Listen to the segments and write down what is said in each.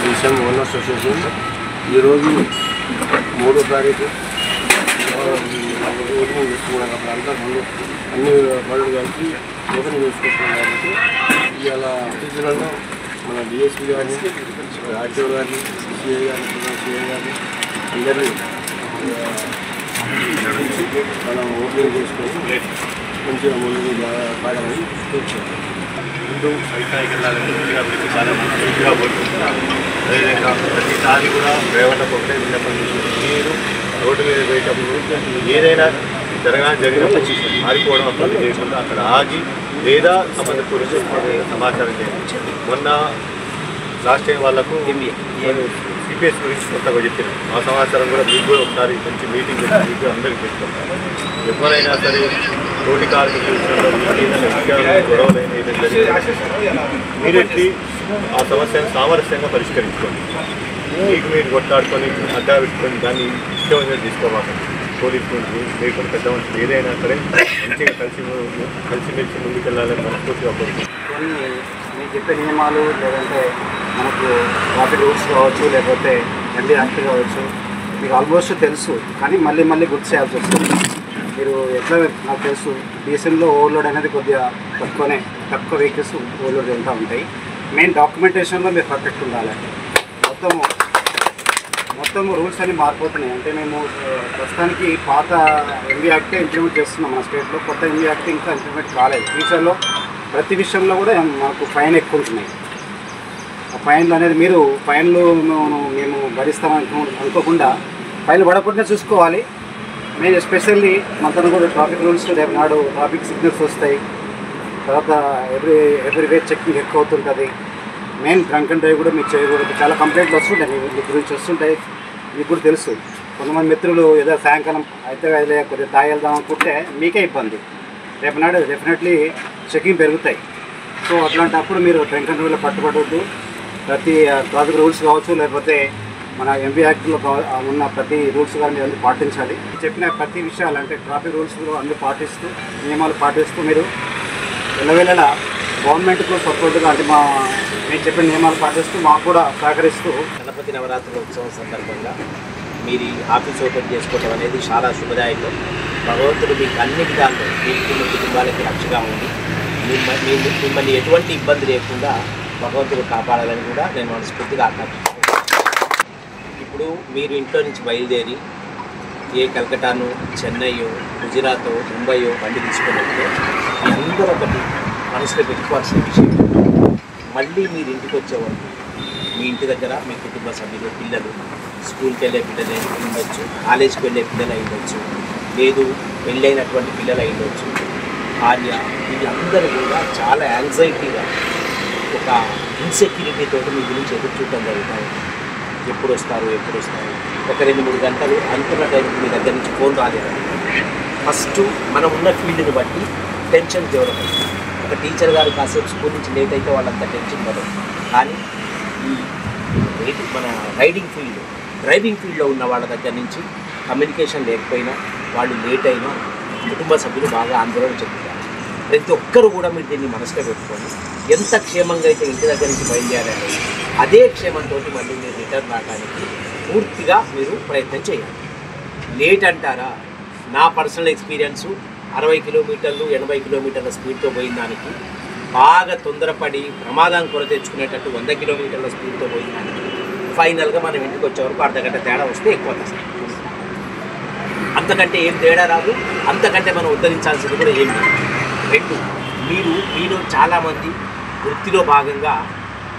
December owners association ఈరోజు 3వ తారీఖు ఓపెనింగ్ చేసుకున్నాం. అప్పుడు అంతా అన్ని పనులు కలిసి ఓపెనింగ్ చేసుకుంటున్నాం. కాబట్టి ఇవాళ ఆఫీసులలో మన డిఎస్పీ గారిని, ఆర్టీఓ గారిని, సిఐ గారిని, సిఐ గారిని అందరినీ మనం ఓపెనింగ్ చేసుకొని మంచిగా ముందుకు బాగాలని కూర్చోండి. ముందు సైతానికి వెళ్ళాలని అభివృద్ధి చాలా మంచిగా పడుతున్నాం. అదేవిధంగా ప్రతిసారి కూడా డ్రైవర్లకు ఒకటే విన్నపం చేస్తుంది, మీరు రోడ్డు మీద పోయేటప్పుడు ఏదైనా జరిగినప్పుడు మారిపోవడం అక్కడ చేయకుండా అక్కడ ఆగి లేదా సంబంధిత పోలీసులకు సమాచారం చేయండి. మొన్న లాస్ట్ టైం వాళ్ళకు సిపిఎస్ గురించి కొత్తగా చెప్పారు. ఆ సమాచారం కూడా మీకు కూడా ఒకసారి మంచి మీటింగ్ పెట్టి మీకు అందరికీ చెప్తాం. ఎవరైనా సరే రోడ్డు కార్మికుల గొడవలైన ఇమీడియట్లీ ఆ సమస్యను సామరస్యంగా పరిష్కరించుకోండి. మీకు మీరు కొట్లాడుకొని అడ్డా పెట్టుకొని దాన్ని ఇష్టమైన తీసుకోవాలి. పోలీసు నుంచి లేకుండా పెద్ద మనుషులు ఏదైనా సరే మంచిగా కలిసిమెలిసి ముందుకెళ్ళాలని మనస్ఫూర్తిగా కోరుకుంటున్నాం. కొన్ని మీకు చెప్పే నియమాలు లేదంటే మనకు ట్రాఫిక్ రూల్స్ కావచ్చు, లేకపోతే ఎండి యాక్ట్ కావచ్చు, మీకు ఆల్మోస్ట్ తెలుసు. కానీ మళ్ళీ మళ్ళీ గుర్తు చేయాల్సి వస్తుంది. మీరు ఎట్లా నాకు తెలుసు డిఎస్ఎంలో ఓవర్లోడ్ అనేది కొద్దిగా తక్కువ వెహికల్స్ ఓవర్లోడ్ వెళ్తూ ఉంటాయి. మెయిన్ డాక్యుమెంటేషన్లో మీరు పర్ఫెక్ట్ ఉండాలి. మొత్తం రూల్స్ అన్నీ మారిపోతున్నాయి. అంటే మేము ప్రస్తుతానికి పాత ఎంబీ యాక్టే ఇంప్లిమెంట్ చేస్తున్నాం మన స్టేట్లో. కొత్త ఎంబీ యాక్ట్ ఇంకా ఇంప్లిమెంట్ కాలేదు. ఫ్యూచర్లో ప్రతి విషయంలో కూడా మాకు ఫైన్ ఎక్కువ ఉంటున్నాయి. ఆ ఫైన్లు అనేది ఫైన్లు మేము భరిస్తామని అనుకోకుండా ఫైన్లు పడకుండా చూసుకోవాలి. మేము ఎస్పెషల్లీ మనతో కూడా ట్రాఫిక్ రూల్స్ రేపు నాడు ట్రాఫిక్ సిగ్నల్స్ వస్తాయి. తర్వాత ఎవ్రీ వే చెకింగ్ ఎక్కువ అవుతుంటుంది. మెయిన్ డ్రంక్ అండ్ డ్రైవ్ కూడా మీకు చేయకూడదు. చాలా కంప్లైంట్లు వస్తుంటాయి మీ గురించి వస్తుంటాయి. మీకు కూడా తెలుసు. కొంతమంది మిత్రులు ఏదో సాయంకాలం అయితే కొద్దిగా తాగి వెళ్దాం అనుకుంటే మీకే ఇబ్బంది. రేపు నాడు డెఫినెట్లీ చెకింగ్ పెరుగుతాయి. సో అట్లాంటప్పుడు మీరు డ్రంక్ అండ్ డ్రైవ్లో పట్టుబడవద్దు. ప్రతి ట్రాఫిక్ రూల్స్ కావచ్చు, లేకపోతే మన ఎంబీ యాక్ట్లో ఉన్న ప్రతి రూల్స్ కానీ మీరు అన్నీ పాటించాలి. చెప్పిన ప్రతి విషయాలు అంటే ట్రాఫిక్ రూల్స్లో అన్నీ పాటిస్తూ నియమాలు పాటిస్తూ మీరు వెళ్ళవేళలా గవర్నమెంట్కు సపోర్ట్గా అంటే మేము చెప్పిన నియమాలు పాటిస్తూ మాకు కూడా సహకరిస్తూ గణపతి నవరాత్రుల ఉత్సవం సందర్భంగా మీరు ఆఫీస్ ఓపెన్ చేసుకోవడం అనేది చాలా శుభదాయకం. భగవంతుడు మీకు అన్ని విధాల్లో మీ కుటుంబాలకి రక్షగా ఉంది. మిమ్మల్ని ఎటువంటి ఇబ్బంది లేకుండా భగవంతుడు కాపాడాలని కూడా నేను మనస్ఫూర్తిగా ఆకాంక్షిస్తున్నాను. ఇప్పుడు మీరు ఇంట్లో నుంచి బయలుదేరి కలకటాను, చెన్నైయో, గుజరాతో, ముంబైయో బండి తీసుకున్నట్టు మీ అందరూ ఒకటి మనసులో పెట్టుకోవాల్సిన విషయం, మళ్ళీ మీరు ఇంటికి వచ్చేవాళ్ళు మీ ఇంటి దగ్గర మీ కుటుంబ సభ్యులు, పిల్లలు, స్కూల్కి వెళ్ళే పిల్లలు ఉండొచ్చు, కాలేజీకి వెళ్ళే పిల్లలు అయ్యవచ్చు, లేదు పెళ్ళైనటువంటి పిల్లలు అయ్యవచ్చు, భార్య, వీళ్ళందరూ కూడా చాలా యాంగ్జైటీగా ఒక ఇన్సెక్యూరిటీతో మీ గురించి ఎదురు చూడటం జరుగుతాయి. ఎప్పుడు వస్తారు ఒక 2-3 గంటలు అనుకున్న టైంకి మీ దగ్గర నుంచి ఫోన్ రాలేదు. ఫస్ట్ మనం ఉన్న ఫీల్డ్ని బట్టి టెన్షన్ తీవ్రమవుతుంది. ఒక టీచర్ గారు కాసేపు స్కూల్ నుంచి లేట్ అయితే వాళ్ళంతా టెన్షన్ పడదు. కానీ ఈ మన డ్రైవింగ్ ఫీల్డ్లో ఉన్న వాళ్ళ దగ్గర నుంచి కమ్యూనికేషన్ లేకపోయినా, వాళ్ళు లేట్ అయినా కుటుంబ సభ్యులు బాగా ఆందోళన చెందుతారు. ప్రతి ఒక్కరు కూడా మీరు దీన్ని మనసులో పెట్టుకోండి. ఎంత క్షేమంగా అయితే ఇంటి దగ్గర నుంచి బయలుదేరాలి, అదే క్షేమంతో మళ్ళీ మీరు రిటర్న్ రావడానికి పూర్తిగా మీరు ప్రయత్నం చేయాలి. లేట్ అంటారా, నా పర్సనల్ ఎక్స్పీరియన్సు 60 కిలోమీటర్లు 80 కిలోమీటర్ల స్పీడ్తో పోయిన దానికి, బాగా తొందరపడి ప్రమాదాన్ని కొర తెచ్చుకునేటట్టు 100 కిలోమీటర్ల స్పీడ్తో పోయిన దానికి ఫైనల్గా మనం ఇంటికి వచ్చే వరకు అర్ధగంట తేడా వస్తే ఎక్కువ వస్తుంది. అంతకంటే ఏం తేడా రాదు. అంతకంటే మనం ఉద్ధరించాల్సింది కూడా ఏం లేదు. 2, మీరు చాలామంది వృత్తిలో భాగంగా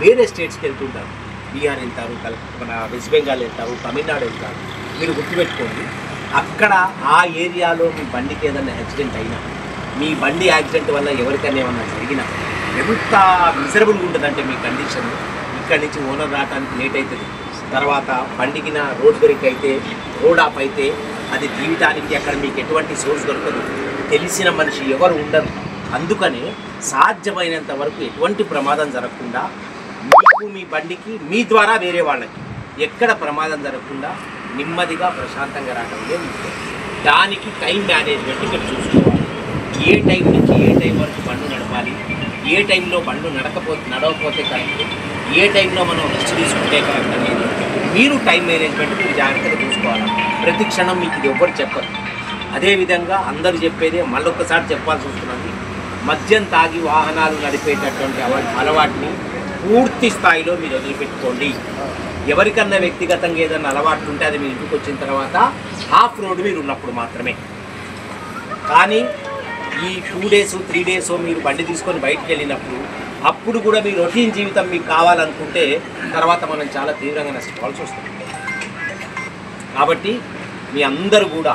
వేరే స్టేట్స్కి వెళ్తుంటారు. బీహార్ వెళ్తారు, మన వెస్ట్ బెంగాల్ వెళ్తారు, తమిళనాడు వెళ్తారు. మీరు గుర్తుపెట్టుకోండి, అక్కడ ఆ ఏరియాలో మీ బండికి ఏదైనా యాక్సిడెంట్ అయినా, మీ బండి యాక్సిడెంట్ వల్ల ఎవరికైనా ఏమన్నా జరిగినా ఎంత మిజరబుల్గా ఉంటుందంటే మీ కండిషన్. ఇక్కడి నుంచి ఓనర్ రావడానికి లేట్ అవుతుంది. తర్వాత బండికి రోడ్ బ్రేక్ అయితే, రోడ్ ఆఫ్ అయితే అది తీయటానికి అక్కడ మీకు ఎటువంటి సోర్స్ దొరకదు. తెలిసిన మనిషి ఎవరు ఉండరు. అందుకనే సాధ్యమైనంత వరకు ఎటువంటి ప్రమాదం జరగకుండా మీకు, మీ బండికి, మీ ద్వారా వేరే వాళ్ళకి ఎక్కడ ప్రమాదం జరగకుండా నెమ్మదిగా ప్రశాంతంగా రావడంలో ముఖ్యం. దానికి టైం మేనేజ్మెంట్ మీరు చూసుకోవాలి. ఏ టైం నుంచి ఏ టైం వరకు బండి నడపాలి, ఏ టైంలో బండి నడవకపోతే కరెక్ట్, ఏ టైంలో మనం రెస్ట్ తీసుకుంటే కరెక్ట్ అనేది మీరు టైం మేనేజ్మెంట్ మీరు జాగ్రత్తగా చూసుకోవాలి. ప్రతి క్షణం మీకు ఇది ఎవ్వరు చెప్పరు. అదేవిధంగా అందరూ చెప్పేదే మళ్ళొక్కసారి చెప్పాల్సి వస్తున్నది, మద్యం తాగి వాహనాలు నడిపేటటువంటి అలవాటుని పూర్తి స్థాయిలో మీరు వదిలిపెట్టుకోండి. ఎవరికన్నా వ్యక్తిగతంగా ఏదైనా అలవాటు ఉంటే అది మీ ఇంటికి వచ్చిన తర్వాత హాఫ్ రోడ్ మీరు ఉన్నప్పుడు మాత్రమే. కానీ ఈ 2 days 3 days మీరు బండి తీసుకొని బయటికి వెళ్ళినప్పుడు అప్పుడు కూడా మీ రొటీన్ జీవితం మీకు కావాలనుకుంటే తర్వాత మనం చాలా తీవ్రంగా నష్టపోవాల్సి వస్తుంది. కాబట్టి మీ అందరూ కూడా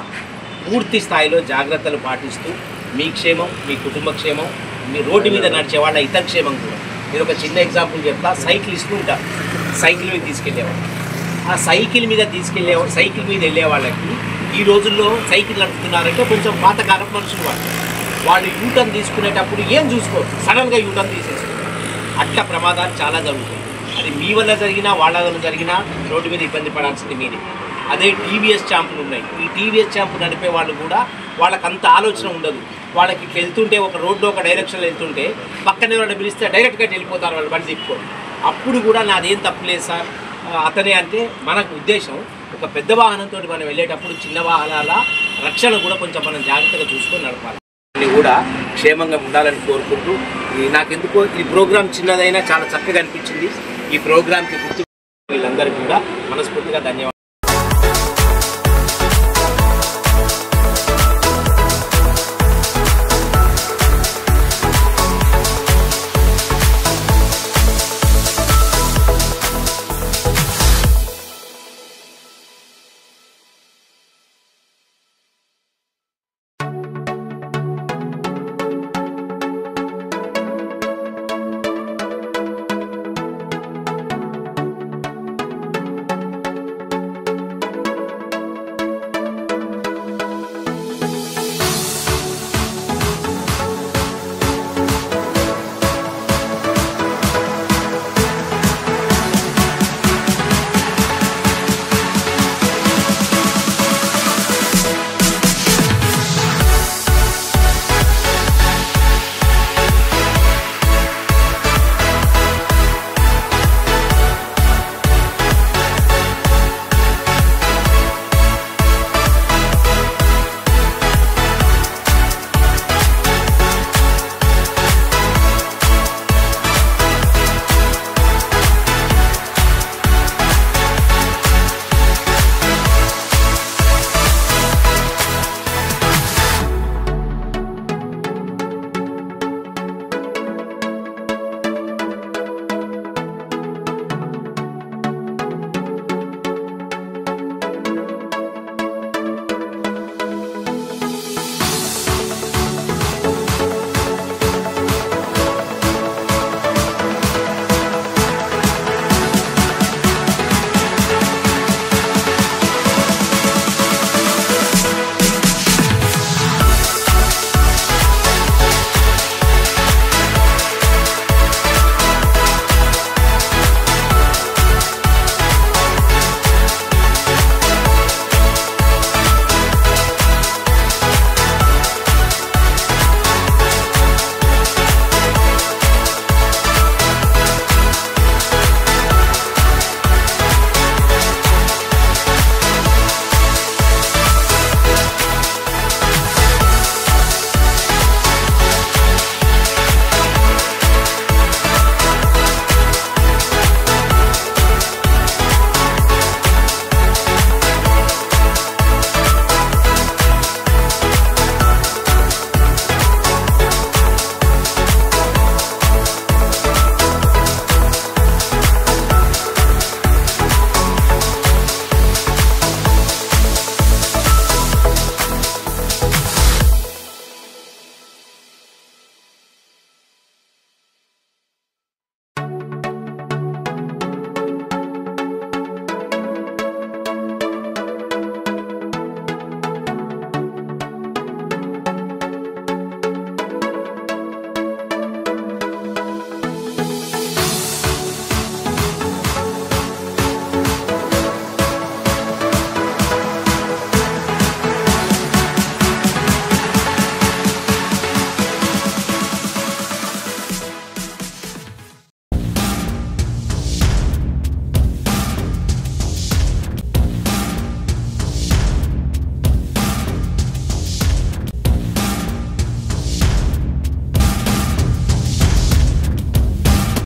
పూర్తి స్థాయిలో జాగ్రత్తలు పాటిస్తూ మీ క్షేమం, మీ కుటుంబ క్షేమం, మీ రోడ్డు మీద నడిచే వాళ్ళ ఇతర క్షేమం కూడా. నేను ఒక చిన్న ఎగ్జాంపుల్ చెప్తా. సైక్లిస్టులు ఉంటారు, సైకిల్ మీద తీసుకెళ్ళేవాళ్ళు. ఆ సైకిల్ మీద వెళ్ళే వాళ్ళకి ఈ రోజుల్లో సైకిల్ నడుపుతున్నారంటే కొంచెం పాతకాలం మనుషులు వాళ్ళు యూటర్న్ తీసుకునేటప్పుడు ఏం చూసుకోరు, సడన్గా యూటర్న్ తీసేస్తారు. అట్లా ప్రమాదాలు చాలా జరుగుతాయి. అది మీ వల్ల జరిగినా వాళ్ళ వల్ల జరిగినా రోడ్డు మీద ఇబ్బంది పడాల్సింది మీరే. అదే టీవీఎస్ ఛాంపులు ఉన్నాయి. ఈ టీవీఎస్ ఛాంపు నడిపే వాళ్ళు కూడా వాళ్ళకి అంత ఆలోచన ఉండదు. వాళ్ళకి వెళ్తుంటే ఒక రోడ్డు ఒక డైరెక్షన్లో వెళ్తుంటే పక్కనే వాళ్ళని పిలిస్తే డైరెక్ట్గా వెళ్ళిపోతారు, వాళ్ళు బండి తిప్పుకోరు. అప్పుడు కూడా నాదేం తప్పులేదు సార్ అతనే అంటే మనకు ఉద్దేశం ఒక పెద్ద వాహనంతో మనం వెళ్ళేటప్పుడు చిన్న వాహనాల రక్షణ కూడా కొంచెం మనం జాగ్రత్తగా చూసుకొని నడపాలి. కూడా క్షేమంగా ఉండాలని కోరుకుంటూ నాకెందుకో ఈ ప్రోగ్రాం చిన్నదైనా చాలా చక్కగా అనిపించింది. ఈ ప్రోగ్రాంకి గుర్తు వీళ్ళందరికీ కూడా మనస్ఫూర్తిగా ధన్యవాదాలు.